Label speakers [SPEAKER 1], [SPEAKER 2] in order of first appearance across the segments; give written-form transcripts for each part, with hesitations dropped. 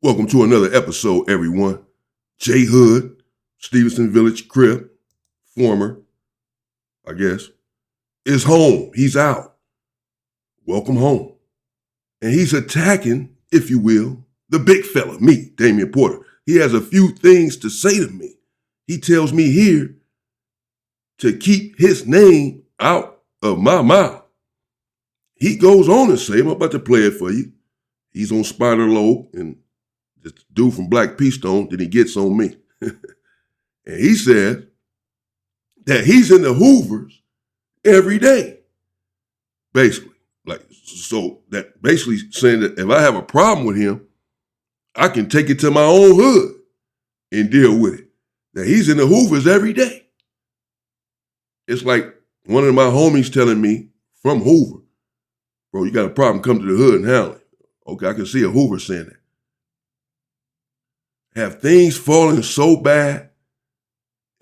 [SPEAKER 1] Welcome to another episode, everyone. JHood, Stevenson Village Crip, former, I guess, is home. He's out. Welcome home. And he's attacking, if you will, the big fella, me, Damian Porter. He has a few things to say to me. He tells me here to keep his name out of my mouth. He goes on to say, I'm about to play it for you. He's on Spider Lobe and this dude from Black P Stone, then he gets on me. And he says that he's in the Hoovers every day. Basically. So that basically saying that if I have a problem with him, I can take it to my own hood and deal with it. That he's in the Hoovers every day. It's like one of my homies telling me from Hoover, bro, you got a problem, come to the hood and handle it. Okay, I can see a Hoover saying that. Have things fallen so bad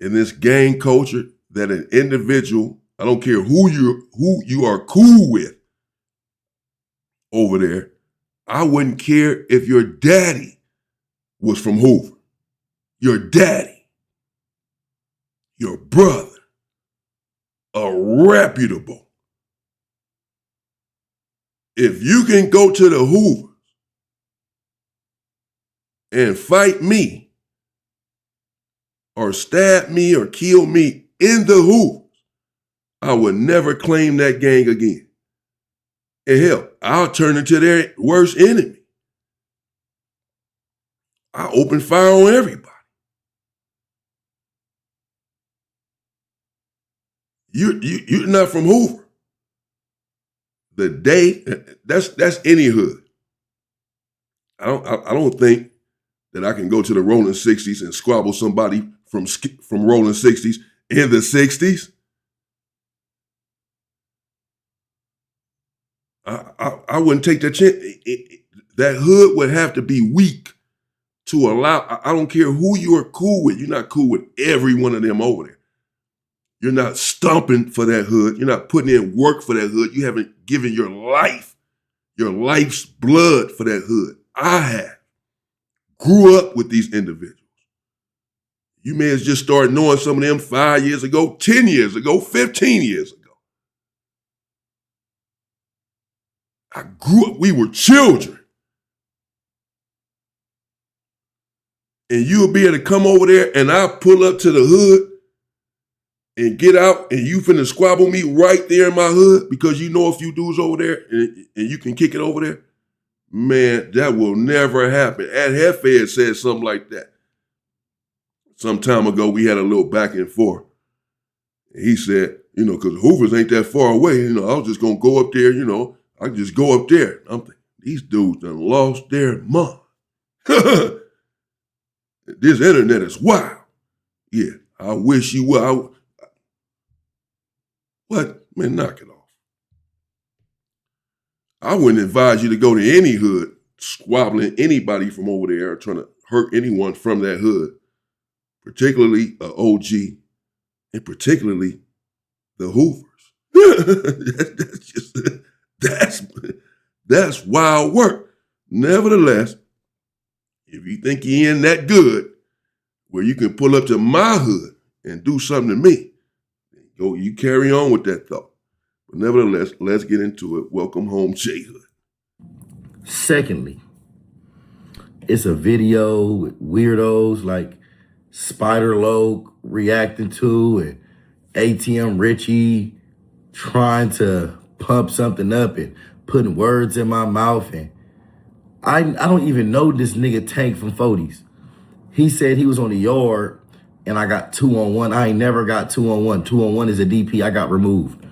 [SPEAKER 1] in this gang culture that an individual, I don't care who you are cool with over there, I wouldn't care if your daddy was from Hoover. Your daddy, your brother, a reputable. If you can go to the Hoovers and fight me or stab me or kill me in the Hoovers, I would never claim that gang again. And hell, I'll turn into their worst enemy. I open fire on everybody. You're not from Hoover. The day, that's any hood. I don't think that I can go to the Rolling 60s and squabble somebody from Rolling 60s in the 60s. I wouldn't take that chance. That hood would have to be weak to allow, I don't care who you are cool with. You're not cool with every one of them over there. You're not stumping for that hood. You're not putting in work for that hood. You haven't given your life's blood for that hood. I have. Grew up with these individuals. You may have just started knowing some of them 5 years ago, 10 years ago, 15 years ago. I grew up, we were children. And you'll be able to come over there and I'll pull up to the hood and get out and you finna squabble me right there in my hood because you know a few dudes over there and you can kick it over there. Man, that will never happen. Ed Hefe said something like that. Some time ago, we had a little back and forth. And he said, because Hoovers ain't that far away, I was just going to go up there, I can just go up there. I'm thinking, these dudes done lost their mind. This internet is wild. Yeah, I wish you would. What? Man, knock it off. I wouldn't advise you to go to any hood squabbling anybody from over there or trying to hurt anyone from that hood, particularly an OG and particularly the Hoovers. That's wild work. Nevertheless, if you think you're in that good where you can pull up to my hood and do something to me, go, you carry on with that thought. But nevertheless, let's get into it. Welcome home, JHood.
[SPEAKER 2] Secondly, it's a video with weirdos like Spider Lobe reacting to and ATM Richie trying to pump something up and putting words in my mouth. And I don't even know this nigga Tank from 40s. He said he was on the yard and I got 2-on-1. I ain't never got 2-on-1. 2-on-1 is a DP. I got removed.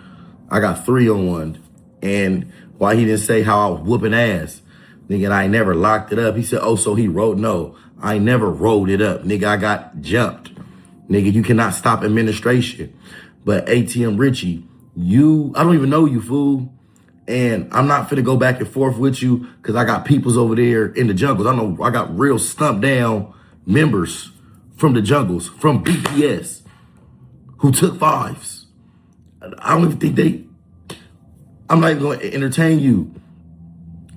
[SPEAKER 2] I got 3-on-1. And why he didn't say how I was whooping ass. Nigga, I ain't never locked it up. He said, oh, so he wrote, no, I ain't never rolled it up. Nigga, I got jumped. Nigga, you cannot stop administration. But ATM Richie, I don't even know you, fool. And I'm not finna go back and forth with you because I got peoples over there in the jungles. I know I got real stumped down members from the jungles, from BPS, who took fives. I don't even think I'm not even going to entertain you.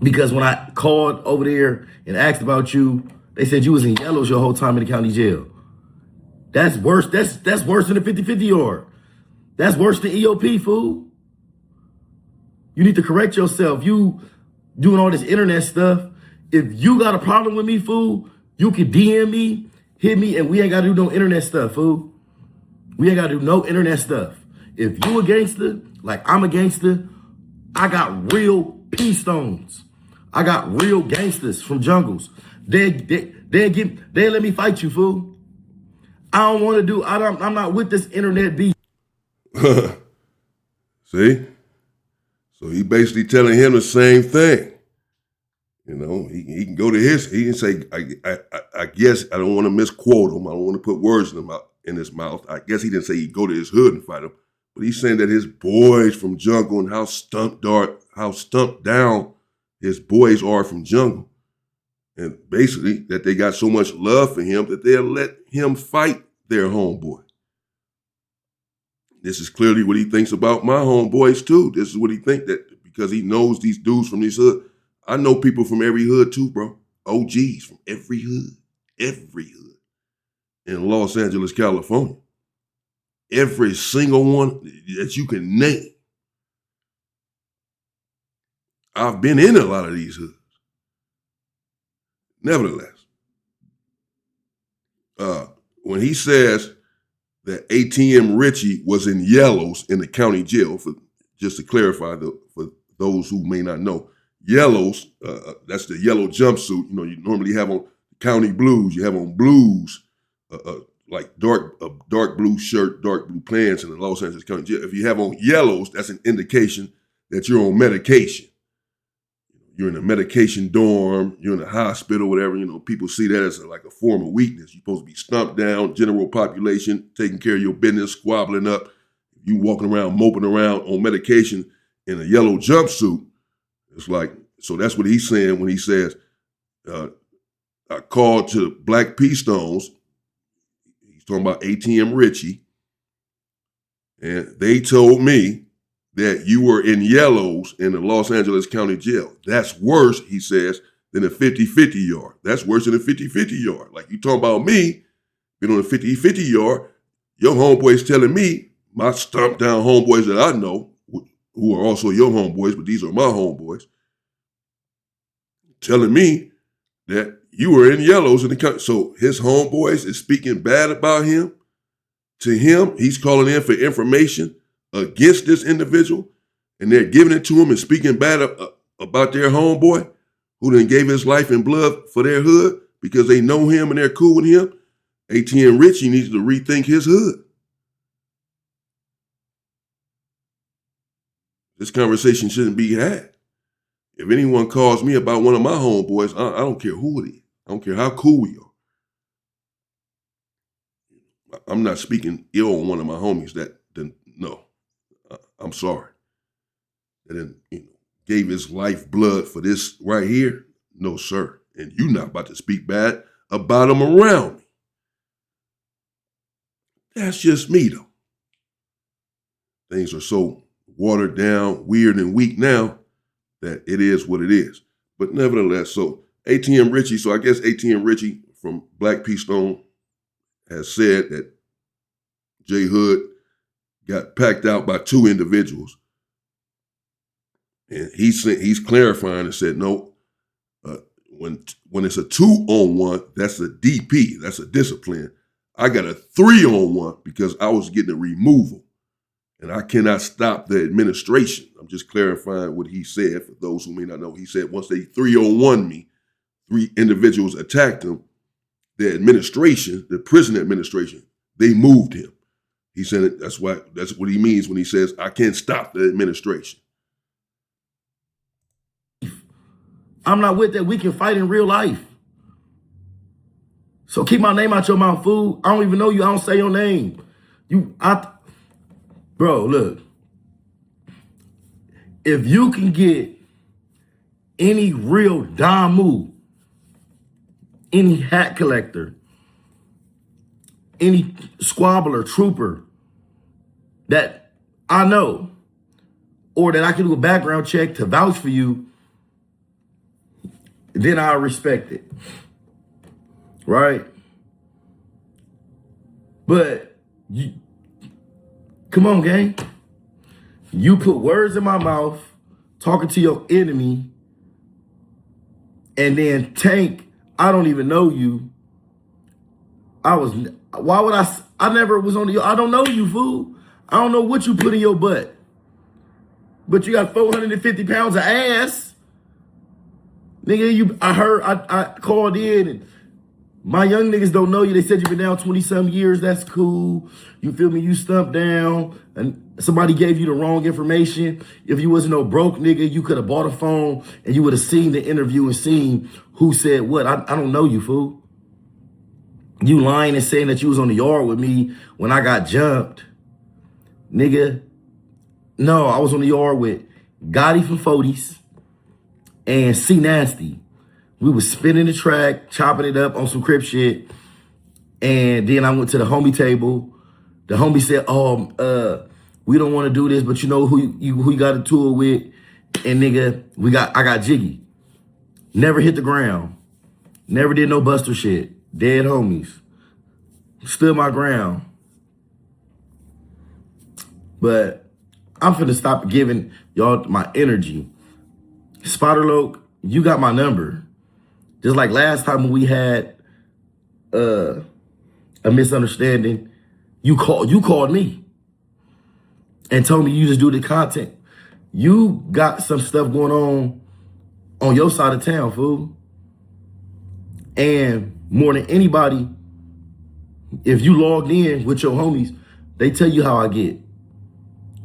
[SPEAKER 2] Because when I called over there and asked about you, they said you was in yellows your whole time in the county jail. That's worse. That's worse than a 50-50 yard. That's worse than EOP, fool. You need to correct yourself. You doing all this internet stuff. If you got a problem with me, fool, you can DM me, hit me, and we ain't got to do no internet stuff, fool. We ain't got to do no internet stuff. If you a gangster, like I'm a gangster, I got real pea stones. I got real gangsters from jungles. They'll let me fight you, fool. I don't want to do, I'm not with this internet beef.
[SPEAKER 1] See? So he basically telling him the same thing. You know, he can go to he can say, I guess, I don't want to misquote him. I don't want to put words in his mouth. I guess he didn't say he'd go to his hood and fight him. But he's saying that his boys from jungle and how stumped down his boys are from jungle. And basically that they got so much love for him that they'll let him fight their homeboy. This is clearly what he thinks about my homeboys too. This is what he thinks, that because he knows these dudes from this hood. I know people from every hood too, bro. OGs from every hood in Los Angeles, California. Every single one that you can name. I've been in a lot of these hoods. Nevertheless, when he says that ATM Richie was in yellows in the county jail, just to clarify for those who may not know, yellows, that's the yellow jumpsuit. You know, you normally have on county blues. You have on blues, like dark blue shirt, dark blue pants in the Los Angeles County jail. If you have on yellows, that's an indication that you're on medication. You're in a medication dorm, you're in a hospital, whatever, you know, people see that as like a form of weakness. You're supposed to be stumped down, general population, taking care of your business, squabbling up. You walking around, moping around on medication in a yellow jumpsuit. It's like, so that's what he's saying when he says, I called to Black P Stones. He's talking about ATM Richie. And they told me that you were in yellows in the Los Angeles County Jail. That's worse, he says, than a 50-50 yard. That's worse than a 50-50 yard. Like you talking about me, being on a 50-50 yard, your homeboys telling me, my stumped down homeboys that I know, who are also your homeboys, but these are my homeboys, telling me that you were in yellows in the county. So his homeboys is speaking bad about him. To him, he's calling in for information against this individual, and they're giving it to him and speaking bad about their homeboy who then gave his life and blood for their hood because they know him and they're cool with him. ATM Richie needs to rethink his hood. This conversation shouldn't be had. If anyone calls me about one of my homeboys, I don't care who it is. I don't care how cool we are. I'm not speaking ill on one of my homies no. I'm sorry. And then, gave his life blood for this right here. No, sir. And you not about to speak bad about him around me. That's just me, though. Things are so watered down, weird, and weak now that it is what it is. But nevertheless, so ATM Richie, so I guess ATM Richie from Black P Stone has said that JHood got packed out by two individuals. And he's clarifying and said, no, when it's a 2-on-1, that's a DP, that's a discipline. I got a 3-on-1 because I was getting a removal. And I cannot stop the administration. I'm just clarifying what he said for those who may not know. He said once they 3-on-1 me, 3 individuals attacked him, the administration, the prison administration, they moved him. He said that's what he means when he says, I can't stop the administration.
[SPEAKER 2] I'm not with that. We can fight in real life. So keep my name out your mouth, fool. I don't even know you. I don't say your name. Bro, look. If you can get any real Damu, any hat collector, any squabbler, trooper that I know, or that I can do a background check to vouch for you, then I respect it. Right? But come on, gang. You put words in my mouth, talking to your enemy, and then Tank, I don't even know you. I never was on I don't know you, fool. I don't know what you put in your butt. But you got 450 pounds of ass. Nigga, I called in and my young niggas don't know you. They said you've been down 20-some years. That's cool. You feel me? You stumped down and somebody gave you the wrong information. If you wasn't no broke nigga, you could have bought a phone and you would have seen the interview and seen who said what. I don't know you, fool. You lying and saying that you was on the yard with me when I got jumped. Nigga, no, I was on the yard with Gotti from 40s and C Nasty. We was spinning the track, chopping it up on some Crip shit. And then I went to the homie table. The homie said, we don't want to do this, but you know who you got a tour with? And nigga, I got jiggy. Never hit the ground. Never did no buster shit. Dead homies. Stood my ground. But I'm finna stop giving y'all my energy. Spiderloak, you got my number. Just like last time when we had a misunderstanding, you called me and told me you just do the content. You got some stuff going on your side of town, fool. And more than anybody, if you logged in with your homies, they tell you how I get.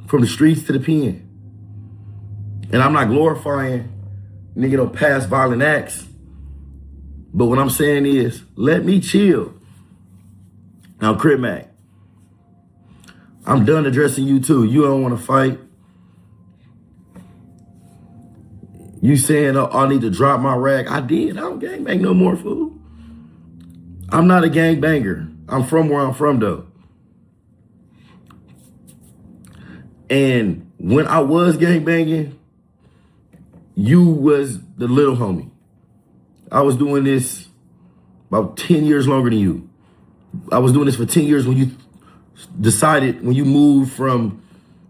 [SPEAKER 2] From the streets to the pen. And I'm not glorifying nigga no past violent acts. But what I'm saying is, let me chill. Now, Crip Mac, I'm done addressing you too. You don't want to fight. You saying I need to drop my rag. I did. I don't gangbang no more, fool. I'm not a gangbanger. I'm from where I'm from, though. And when I was gangbanging, you was the little homie. I was doing this about 10 years longer than you. I was doing this for 10 years when you decided, when you moved from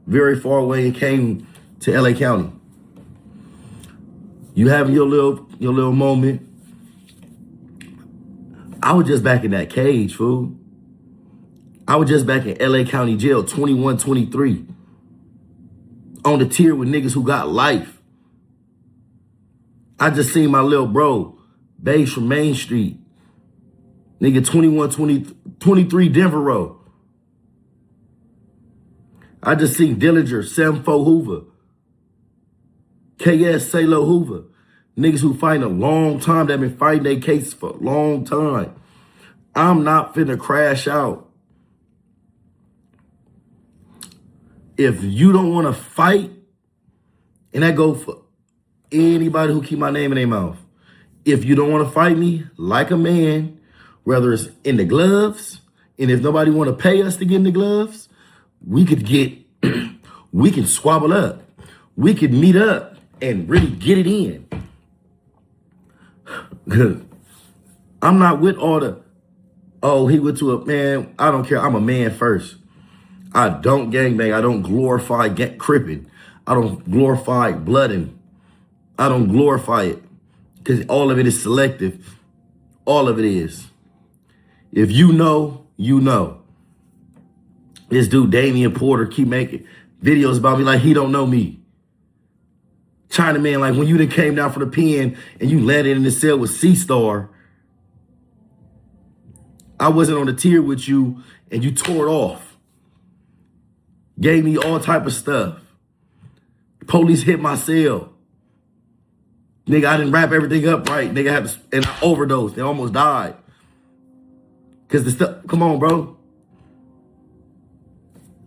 [SPEAKER 2] very far away and came to LA County. You having your little moment. I was just back in that cage, fool. I was just back in LA County jail, 21, 23. On the tier with niggas who got life. I just seen my little bro, Bass from Main Street. Nigga, 21, 23 Denver Road. I just seen Dillinger, 7-4 Hoover. KS Salo Hoover. Niggas who fighting a long time, that been fighting their cases for a long time. I'm not finna crash out. If you don't want to fight, and that go for anybody who keep my name in their mouth. If you don't want to fight me like a man, whether it's in the gloves, and if nobody want to pay us to get in the gloves, we can squabble up. We could meet up and really get it in. I'm not with all the, he went to a man. I don't care. I'm a man first. I don't gangbang. I don't glorify cripping. I don't glorify blooding. I don't glorify it because all of it is selective. All of it is. If you know, you know. This dude, Damian Porter, keep making videos about me like he don't know me. Chinaman, like when you done came down from the pen and you landed in the cell with C-Star, I wasn't on the tier with you and you tore it off. Gave me all type of stuff. Police hit my cell. Nigga, I didn't wrap everything up right. Nigga, and I overdosed. They almost died. Cause the stuff, come on, bro.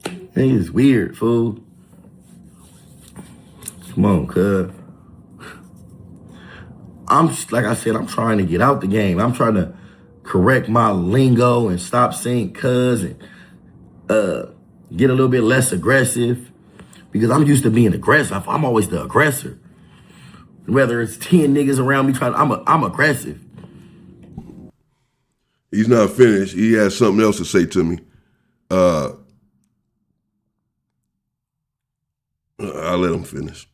[SPEAKER 2] Nigga, it's weird, fool. Come on, cuz. Like I said, I'm trying to get out the game. I'm trying to correct my lingo and stop saying cuz and get a little bit less aggressive because I'm used to being aggressive. I'm always the aggressor. Whether it's 10 niggas around me I'm aggressive.
[SPEAKER 1] He's not finished. He has something else to say to me. I'll let him finish.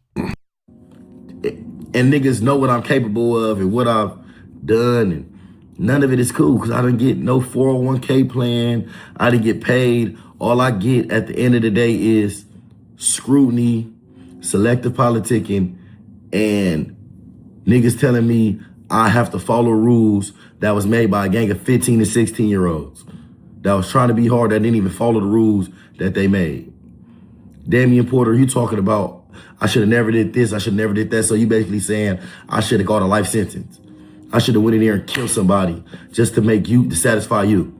[SPEAKER 2] And niggas know what I'm capable of and what I've done, and none of it is cool because I didn't get no 401k plan. I didn't get paid. All I get at the end of the day is scrutiny, selective politicking, and niggas telling me I have to follow rules that was made by a gang of 15 and 16-year-olds that was trying to be hard, that didn't even follow the rules that they made. Damian Porter, you talking about I should have never did this, I should have never did that. So you basically saying I should have got a life sentence. I should have went in there and killed somebody just to satisfy you.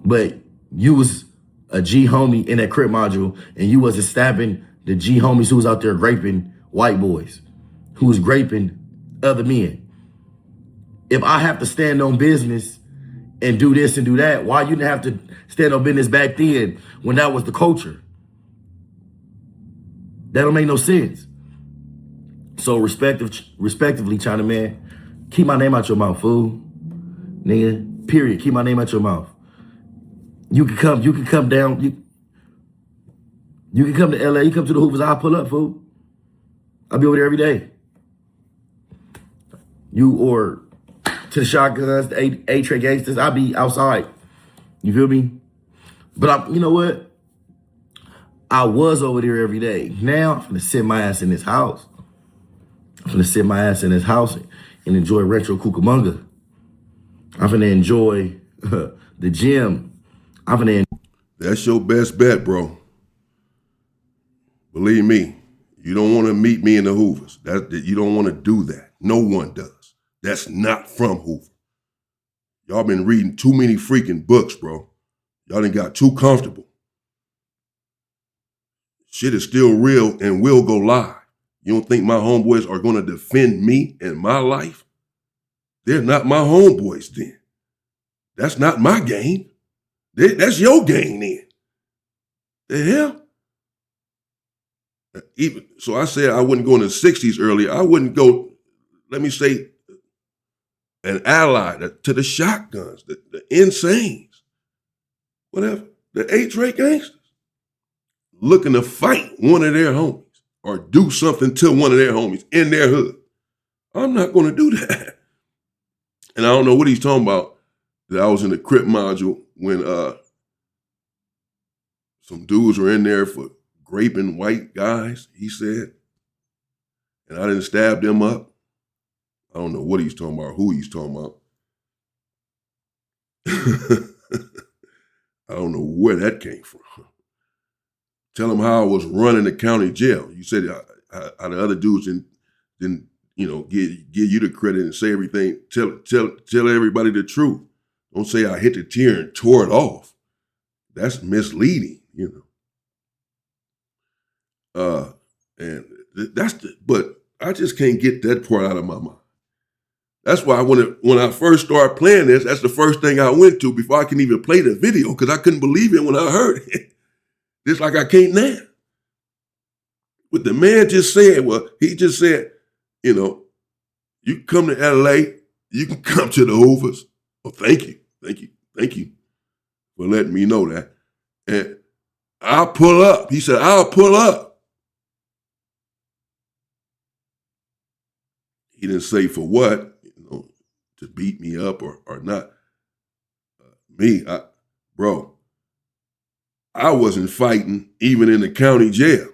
[SPEAKER 2] But you was a G homie in that crip module, and you wasn't stabbing the G homies who was out there raping white boys, who was raping other men. If I have to stand on business and do this and do that, why you didn't have to stand on business back then when that was the culture? That don't make no sense. So respectively, China man, keep my name out your mouth, fool. Nigga, period. Keep my name out your mouth. You can come down, you can come to LA, you come to the Hoovers, I'll pull up, fool. I'll be over there every day. You or to the shotguns, the A-Track gangsters, I'll be outside. You feel me? But you know what? I was over there every day. Now I'm finna sit my ass in this house. I'm finna sit my ass in this house and enjoy retro Cucamonga. I'm finna enjoy the gym.
[SPEAKER 1] That's your best bet, bro. Believe me, you don't want to meet me in the Hoovers. You don't want to do that. No one does. That's not from Hoover. Y'all been reading too many freaking books, bro. Y'all done got too comfortable. Shit is still real and will go live. You don't think my homeboys are going to defend me and my life? They're not my homeboys then. That's not my game. That's your game then. The hell? So I said I wouldn't go in the 60s earlier. I wouldn't go, let me say, an ally to the shotguns, the insanes, whatever, the A-Track gangsters, looking to fight one of their homies or do something to one of their homies in their hood. I'm not going to do that. And I don't know what he's talking about, that I was in the Crip module when some dudes were in there for raping white guys, he said, and I didn't stab them up. I don't know what he's talking about, who he's talking about. I don't know where that came from. Tell him how I was running the county jail. You said how the other dudes didn't give you the credit and say everything. Tell everybody the truth. Don't say I hit the tier and tore it off. That's misleading, but I just can't get that part out of my mind. That's why when I first started playing this, that's the first thing I went to before I can even play the video, because I couldn't believe it when I heard it. Just like I can't now. What the man just said, he just said, you can come to LA, you can come to the Hoovers. Well, thank you for letting me know that. And I'll pull up. He said, I'll pull up. He didn't say for what, to beat me up or not. I wasn't fighting even in the county jail.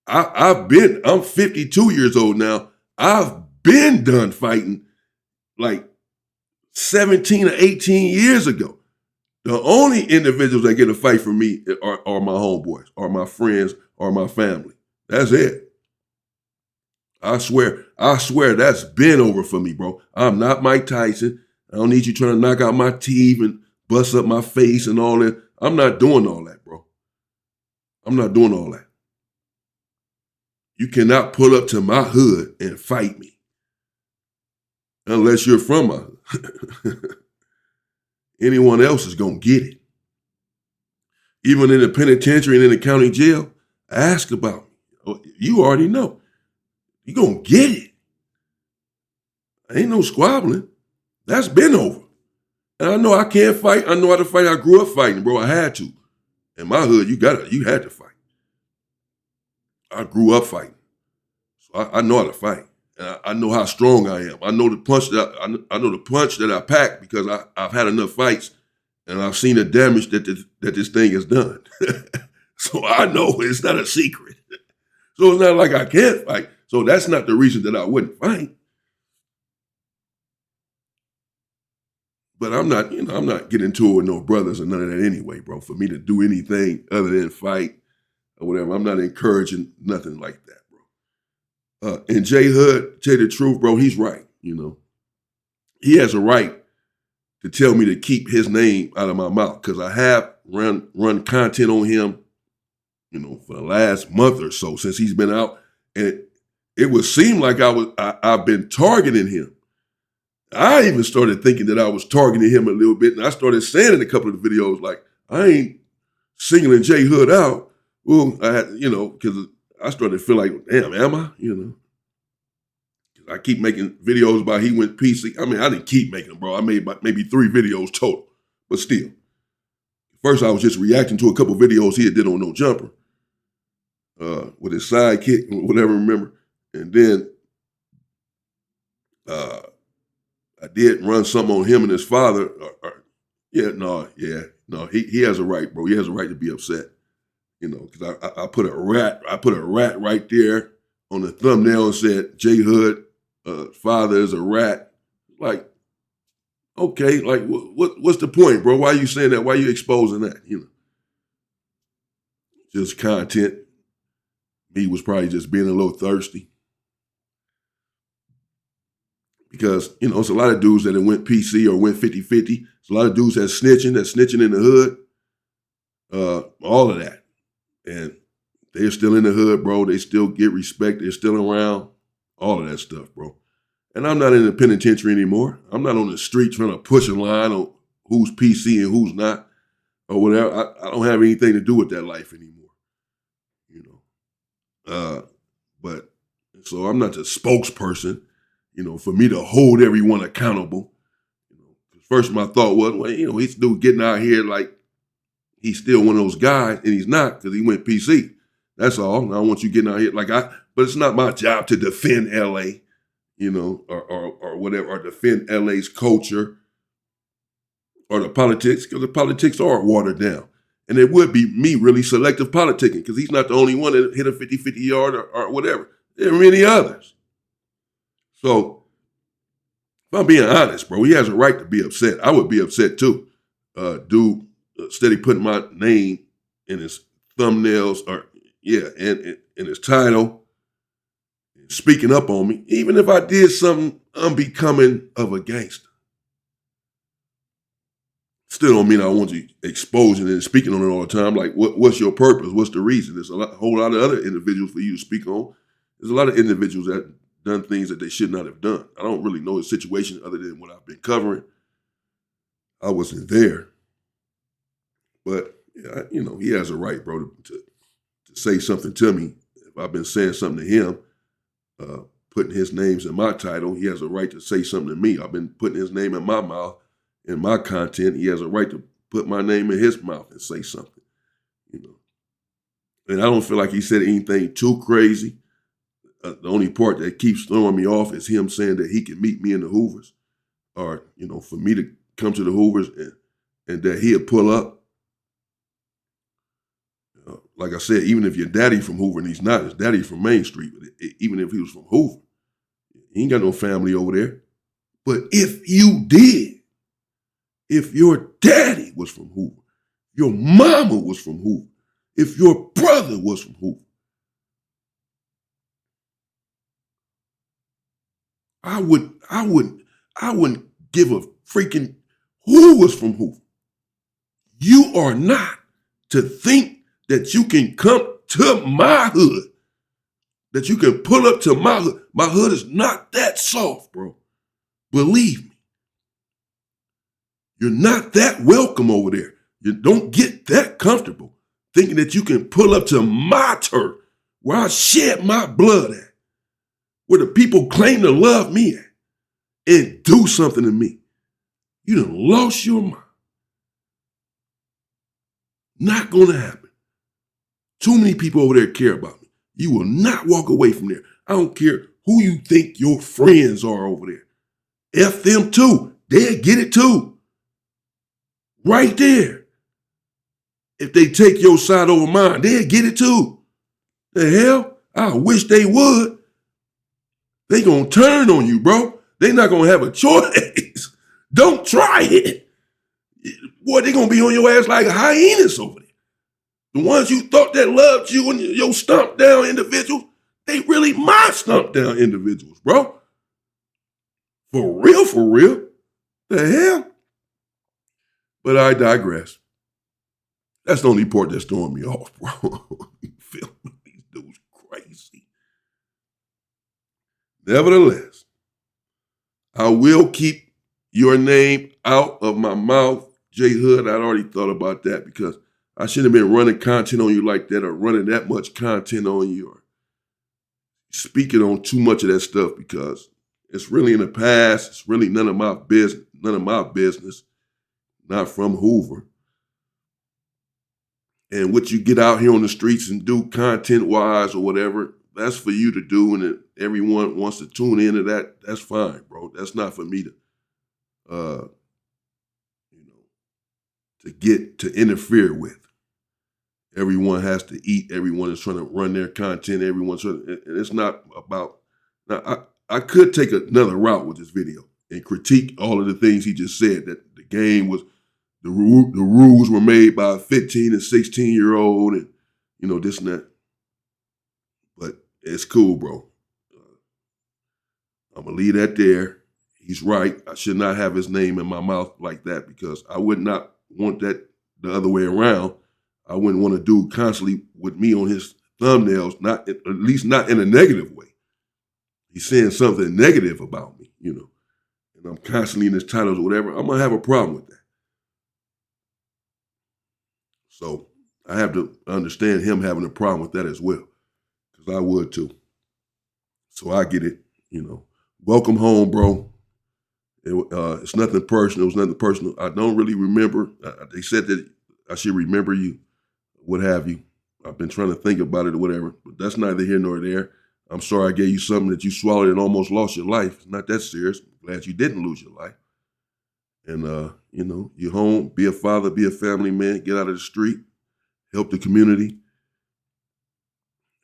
[SPEAKER 1] I'm 52 years old now. I've been done fighting like 17 or 18 years ago. The only individuals that get a fight from me are my homeboys, or my friends, or my family. That's it. I swear that's been over for me, bro. I'm not Mike Tyson. I don't need you trying to knock out my teeth and bust up my face and all that. I'm not doing all that, bro. I'm not doing all that. You cannot pull up to my hood and fight me unless you're from my hood. Anyone else is going to get it. Even in the penitentiary and in the county jail, ask about me. You already know. You gonna get it. Ain't no squabbling. That's been over. And I know I can't fight. I know how to fight. I grew up fighting, bro. I had to. In my hood, you had to fight. I grew up fighting. So I know how to fight. And I know how strong I am. I know the punch I know the punch that I pack because I've had enough fights and I've seen the damage that this thing has done. So I know it's not a secret. So it's not like I can't fight. So that's not the reason that I wouldn't fight. But I'm not getting into it with no brothers or none of that anyway, bro. For me to do anything other than fight or whatever, I'm not encouraging nothing like that, bro. And JHood, tell you the truth, bro, he's right. He has a right to tell me to keep his name out of my mouth because I have run content on him, for the last month or so since he's been out, and it would seem like I've been targeting him. I even started thinking that I was targeting him a little bit, and I started saying in a couple of the videos, like, I ain't singling JHood out. Well, I had, because I started to feel like, damn, am I? I keep making videos about he went PC. I mean, I didn't keep making them, bro. I made maybe 3 videos total, but still. First, I was just reacting to a couple of videos he did on No Jumper with his sidekick, whatever, remember. And then I did run something on him and his father. He has a right, bro. He has a right to be upset, because I put a rat right there on the thumbnail and said JHood father is a rat. Like, okay, like what's the point, bro? Why are you saying that? Why are you exposing that? Just content. Me was probably just being a little thirsty. Because, it's a lot of dudes that went PC or went 50-50. It's a lot of dudes that's snitching in the hood. All of that. And they're still in the hood, bro. They still get respect. They're still around. All of that stuff, bro. And I'm not in the penitentiary anymore. I'm not on the street trying to push a line on who's PC and who's not or whatever. I don't have anything to do with that life anymore. But so I'm not the spokesperson, for me to hold everyone accountable. First my thought was, well, he's dude getting out here like he's still one of those guys, and he's not because he went PC. That's all. And I don't want you getting out here but it's not my job to defend LA, or whatever, or defend LA's culture or the politics, because the politics are watered down. And it would be me really selective politicking because he's not the only one that hit a 50-50 yard or whatever. There are many others. So if I'm being honest, bro, he has a right to be upset. I would be upset too. Dude steady putting my name in his thumbnails and in his title, speaking up on me, even if I did something unbecoming of a gangster. Still don't mean I want you exposing and speaking on it all the time. Like, what's your purpose? What's the reason? There's a whole lot of other individuals for you to speak on. There's a lot of individuals that have done things that they should not have done. I don't really know the situation other than what I've been covering. I wasn't there. But, he has a right, bro, to say something to me. If I've been saying something to him, putting his names in my title, he has a right to say something to me. I've been putting his name in my mouth. In my content, he has a right to put my name in his mouth and say something, And I don't feel like he said anything too crazy. The only part that keeps throwing me off is him saying that he can meet me in the Hoovers, or for me to come to the Hoovers and that he'll pull up. Like I said, even if your daddy from Hoover, and he's not, his daddy from Main Street, but even if he was from Hoover, he ain't got no family over there. But if you did, if your daddy was from Hoover, your mama was from Hoover, if your brother was from Hoover, I wouldn't give a freaking who was from Hoover. You are not to think that you can come to my hood, that you can pull up to my hood. My hood is not that soft, bro. Believe me. You're not that welcome over there. You don't get that comfortable thinking that you can pull up to my turf where I shed my blood at where the people claim to love me at and do something to me, you done lost your mind. Not gonna happen. Too many people over there care about me. You will not walk away from there. I don't care who you think your friends are over there. F them too. They'll get it too. Right there. If they take your side over mine, they'll get it too. The hell? I wish they would. They gonna turn on you, bro. They not gonna have a choice. Don't try it. Boy, they gonna be on your ass like hyenas over there. The ones you thought that loved you and your stump down individuals, they really my stump down individuals, bro. For real, for real. The hell? But I digress. That's the only part that's throwing me off, bro. You feel me? These dudes crazy. Nevertheless, I will keep your name out of my mouth, JHood. I'd already thought about that because I shouldn't have been running content on you like that or running that much content on you or speaking on too much of that stuff because it's really in the past. It's really none of my business, not from Hoover. And what you get out here on the streets and do content-wise or whatever, that's for you to do. And if everyone wants to tune into that, that's fine, bro. That's not for me to interfere with. Everyone has to eat. Everyone is trying to run their content. Everyone's trying to, and it's not about. Now, I could take another route with this video and critique all of the things he just said. That the game was, the rules were made by a 15 and 16-year-old, and this and that. But it's cool, bro. I'm gonna leave that there. He's right. I should not have his name in my mouth like that because I would not want that the other way around. I wouldn't want to do constantly with me on his thumbnails, at least not in a negative way. He's saying something negative about me, and I'm constantly in his titles or whatever. I'm going to have a problem with that. So I have to understand him having a problem with that as well because I would too. So I get it, Welcome home, bro. It's nothing personal. It was nothing personal. I don't really remember. They said that I should remember you, what have you. I've been trying to think about it or whatever, but that's neither here nor there. I'm sorry I gave you something that you swallowed and almost lost your life. It's not that serious. I'm glad you didn't lose your life. And, you're home, be a father, be a family man, get out of the street, help the community.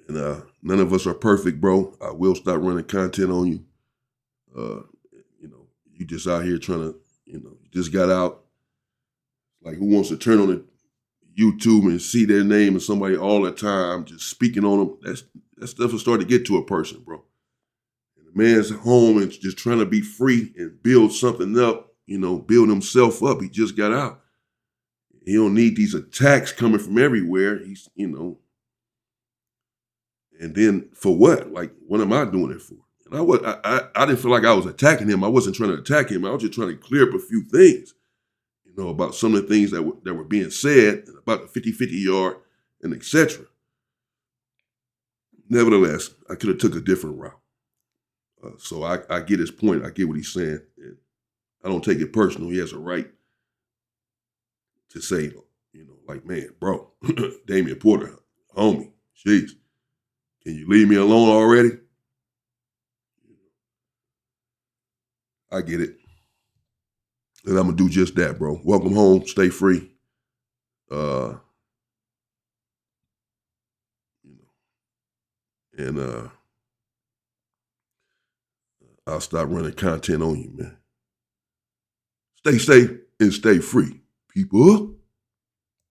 [SPEAKER 1] And none of us are perfect, bro. I will start running content on you. You just out here trying to, you just got out. Like, who wants to turn on the YouTube and see their name and somebody all the time just speaking on them? That stuff will start to get to a person, bro. And the man's home and just trying to be free and build something up, build himself up. He just got out. He don't need these attacks coming from everywhere. He's, and then for what? Like, what am I doing it for? And I didn't feel like I was attacking him. I wasn't trying to attack him. I was just trying to clear up a few things, about some of the things that were being said about the 50-50 yard and etc. Nevertheless, I could have took a different route. So I get his point. I get what he's saying. And I don't take it personal. He has a right to say, like, man, bro, Damian Porter, homie, jeez, can you leave me alone already? I get it. And I'm going to do just that, bro. Welcome home. Stay free. And I'll stop running content on you, man. Stay safe and stay free, people.